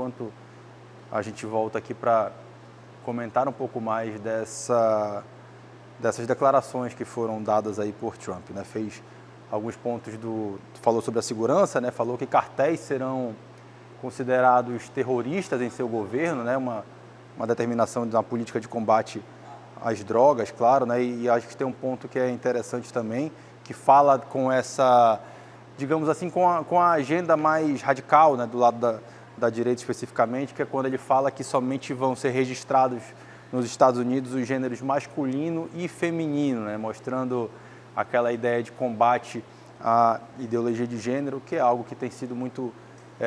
enquanto a gente volta aqui para comentar um pouco mais dessas declarações que foram dadas aí por Trump, né? Fez alguns pontos falou sobre a segurança, né? Falou que cartéis serão considerados terroristas em seu governo, né? Uma determinação de uma política de combate às drogas, claro, né? E acho que tem um ponto que é interessante também, que fala com essa, digamos assim, com a agenda mais radical, né? Do lado da direita especificamente, que é quando ele fala que somente vão ser registrados nos Estados Unidos os gêneros masculino e feminino, né? Mostrando aquela ideia de combate à ideologia de gênero, que é algo que tem sido muito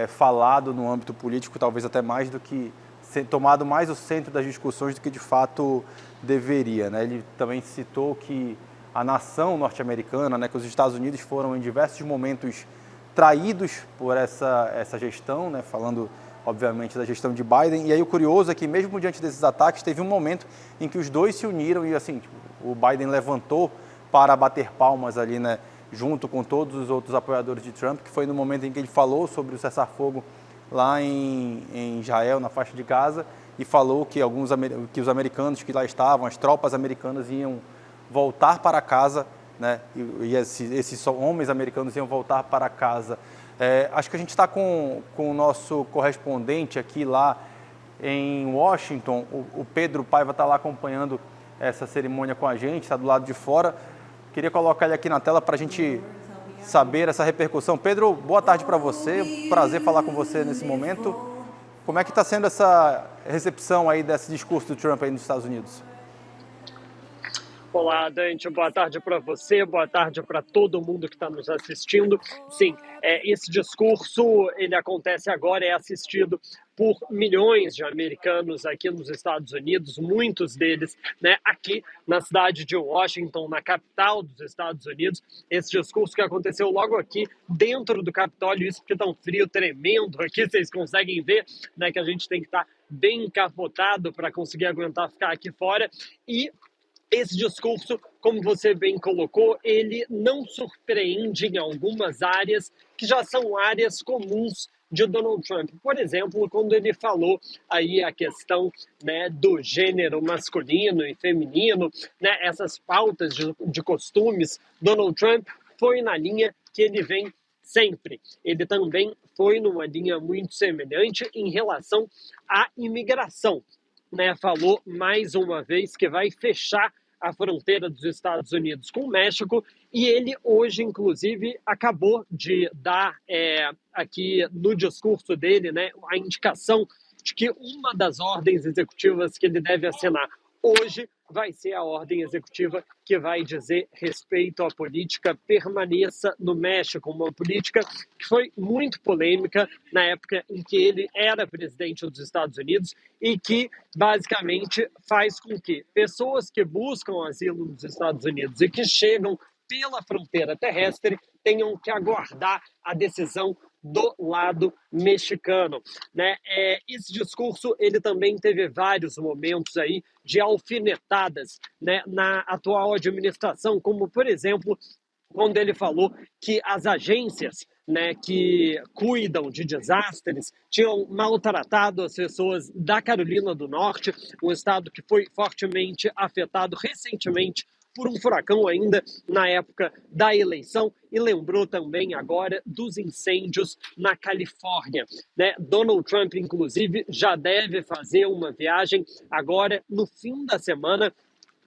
falado no âmbito político, talvez até mais do que tomado mais o centro das discussões do que de fato deveria, né? Ele também citou que a nação norte-americana, né, que os Estados Unidos foram em diversos momentos traídos por essa gestão, né, falando obviamente da gestão de Biden. E aí o curioso é que mesmo diante desses ataques teve um momento em que os dois se uniram e assim, tipo, o Biden levantou para bater palmas ali, né, junto com todos os outros apoiadores de Trump, que foi no momento em que ele falou sobre o cessar-fogo lá em Israel, na faixa de Gaza, e falou que os americanos que lá estavam, as tropas americanas iam voltar para casa, né? E esses homens americanos iam voltar para casa. Acho que a gente está com o nosso correspondente aqui lá em Washington, o Pedro Paiva está lá acompanhando essa cerimônia com a gente, está do lado de fora. Queria colocar ele aqui na tela para a gente saber essa repercussão. Pedro, boa tarde para você, prazer falar com você nesse momento. Como é que está sendo essa recepção aí desse discurso do Trump aí nos Estados Unidos? Olá, Dante, boa tarde para você, boa tarde para todo mundo que está nos assistindo. Sim, esse discurso, ele acontece agora, é assistido por milhões de americanos aqui nos Estados Unidos, muitos deles, né, aqui na cidade de Washington, na capital dos Estados Unidos. Esse discurso que aconteceu logo aqui dentro do Capitólio, isso porque está um frio tremendo aqui, vocês conseguem ver, né, que a gente tem que estar bem encapotado para conseguir aguentar ficar aqui fora. E esse discurso, como você bem colocou, ele não surpreende em algumas áreas que já são áreas comuns de Donald Trump. Por exemplo, quando ele falou aí a questão, né, do gênero masculino e feminino, né, essas pautas de costumes, Donald Trump foi na linha que ele vem sempre. Ele também foi numa linha muito semelhante em relação à imigração. Né, falou mais uma vez que vai fechar a fronteira dos Estados Unidos com o México, e ele hoje, inclusive, acabou de dar aqui no discurso dele, né, a indicação de que uma das ordens executivas que ele deve assinar hoje vai ser a ordem executiva que vai dizer respeito à política permaneça no México, uma política que foi muito polêmica na época em que ele era presidente dos Estados Unidos e que basicamente faz com que pessoas que buscam asilo nos Estados Unidos e que chegam pela fronteira terrestre tenham que aguardar a decisão do lado mexicano, né? Esse discurso ele também teve vários momentos aí de alfinetadas, né, na atual administração, como por exemplo quando ele falou que as agências, né, que cuidam de desastres tinham maltratado as pessoas da Carolina do Norte, um estado que foi fortemente afetado recentemente por um furacão ainda na época da eleição, e lembrou também agora dos incêndios na Califórnia, né? Donald Trump, inclusive, já deve fazer uma viagem agora no fim da semana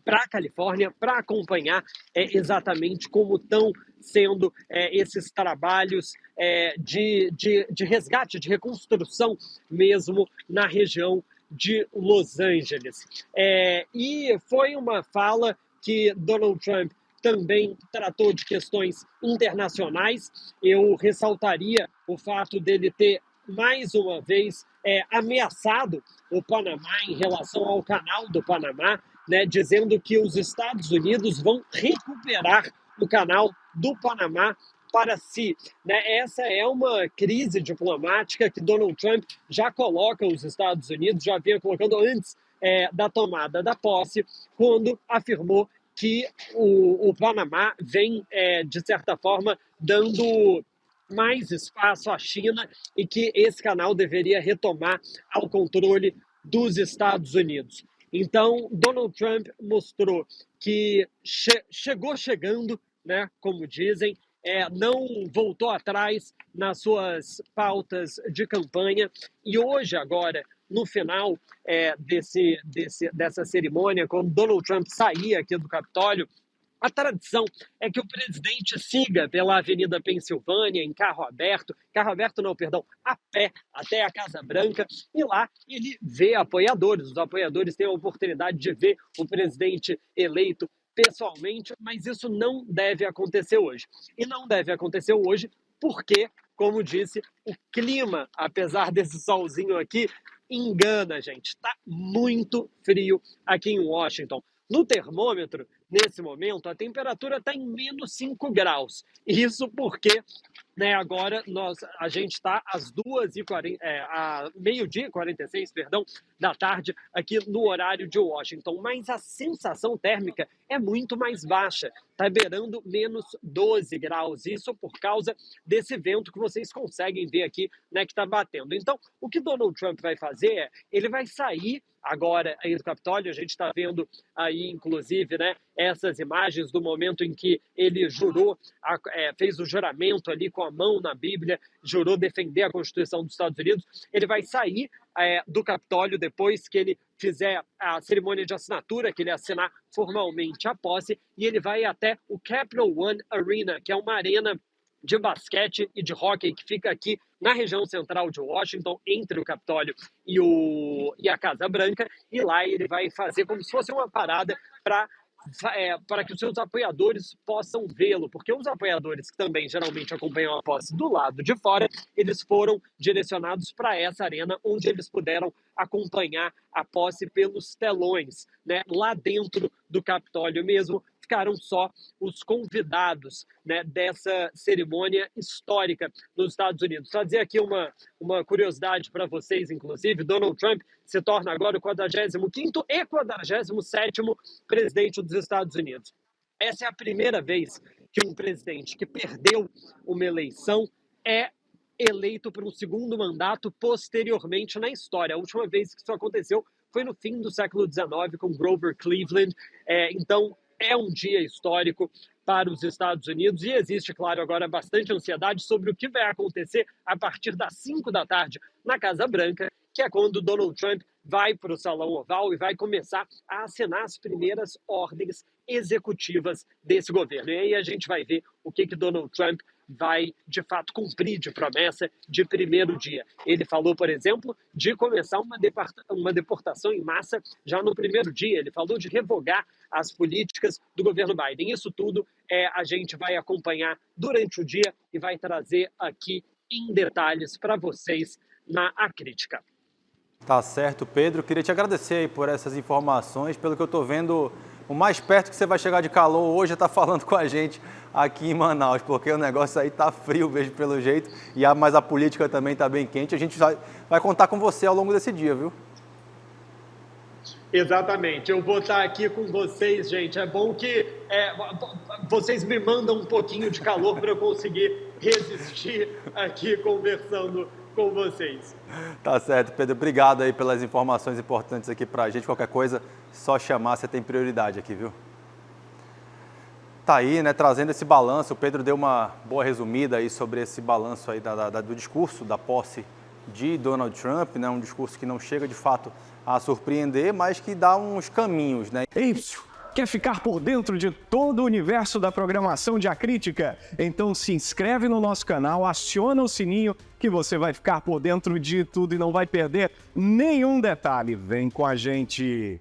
para a Califórnia para acompanhar exatamente como estão sendo esses trabalhos de resgate, de reconstrução mesmo na região de Los Angeles. E foi uma fala que Donald Trump também tratou de questões internacionais. Eu ressaltaria o fato dele ter, mais uma vez, ameaçado o Panamá em relação ao canal do Panamá, né, dizendo que os Estados Unidos vão recuperar o canal do Panamá para si. Né? Essa é uma crise diplomática que Donald Trump já coloca os Estados Unidos, já vinha colocando antes da tomada da posse, quando afirmou que o Panamá vem, de certa forma, dando mais espaço à China e que esse canal deveria retomar ao controle dos Estados Unidos. Então, Donald Trump mostrou que chegou chegando, né, como dizem, não voltou atrás nas suas pautas de campanha e hoje, agora, no final dessa cerimônia, quando Donald Trump saía aqui do Capitólio, a tradição é que o presidente siga pela Avenida Pensilvânia em carro aberto não, perdão, a pé até a Casa Branca e lá ele vê apoiadores. Os apoiadores têm a oportunidade de ver o presidente eleito pessoalmente, mas isso não deve acontecer hoje. E não deve acontecer hoje porque, como disse, o clima, apesar desse solzinho aqui, engana, gente. Está muito frio aqui em Washington. No termômetro, nesse momento, a temperatura está em menos 5 graus. Isso porque, né, agora a gente está às meio-dia e 46, perdão, da tarde, aqui no horário de Washington. Mas a sensação térmica é muito mais baixa. Está beirando menos 12 graus. Isso por causa desse vento que vocês conseguem ver aqui, né, que está batendo. Então, o que Donald Trump vai fazer ele vai sair agora aí do Capitólio. A gente está vendo aí, inclusive, né, essas imagens do momento em que ele jurou, fez o juramento ali com a mão na Bíblia, jurou defender a Constituição dos Estados Unidos. Ele vai sair do Capitólio depois que ele fizer a cerimônia de assinatura, que ele assinar formalmente a posse, e ele vai até o Capital One Arena, que é uma arena de basquete e de hóquei que fica aqui na região central de Washington, entre o Capitólio e a Casa Branca, e lá ele vai fazer como se fosse uma parada para que os seus apoiadores possam vê-lo, porque os apoiadores que também geralmente acompanham a posse do lado de fora, eles foram direcionados para essa arena, onde eles puderam acompanhar a posse pelos telões, né? Lá dentro do Capitólio mesmo, ficaram só os convidados, né, dessa cerimônia histórica nos Estados Unidos. Só dizer aqui uma curiosidade para vocês, inclusive, Donald Trump se torna agora o 45º e 47º presidente dos Estados Unidos. Essa é a primeira vez que um presidente que perdeu uma eleição é eleito para um segundo mandato posteriormente na história. A última vez que isso aconteceu foi no fim do século XIX, com Grover Cleveland. Então, é um dia histórico para os Estados Unidos e existe, claro, agora bastante ansiedade sobre o que vai acontecer a partir das 5 da tarde na Casa Branca, que é quando Donald Trump vai para o Salão Oval e vai começar a assinar as primeiras ordens executivas desse governo. E aí a gente vai ver o que Donald Trump vai, de fato, cumprir de promessa de primeiro dia. Ele falou, por exemplo, de começar uma deportação em massa já no primeiro dia. Ele falou de revogar as políticas do governo Biden. Isso tudo a gente vai acompanhar durante o dia e vai trazer aqui em detalhes para vocês na A Crítica. Tá certo, Pedro. Queria te agradecer aí por essas informações. Pelo que eu estou vendo, o mais perto que você vai chegar de calor hoje é estar falando com a gente aqui em Manaus, porque o negócio aí tá frio, vejo pelo jeito, mas a política também tá bem quente. A gente vai contar com você ao longo desse dia, viu? Exatamente, eu vou estar aqui com vocês, gente. É bom que vocês me mandam um pouquinho de calor para eu conseguir resistir aqui conversando com vocês. Tá certo, Pedro. Obrigado aí pelas informações importantes aqui pra gente. Qualquer coisa, só chamar, você tem prioridade aqui, viu? Tá aí, né, trazendo esse balanço. O Pedro deu uma boa resumida aí sobre esse balanço aí do discurso, da posse de Donald Trump, né? Um discurso que não chega de fato a surpreender, mas que dá uns caminhos, né? Quer ficar por dentro de todo o universo da programação de A Crítica? Então se inscreve no nosso canal, aciona o sininho que você vai ficar por dentro de tudo e não vai perder nenhum detalhe. Vem com a gente!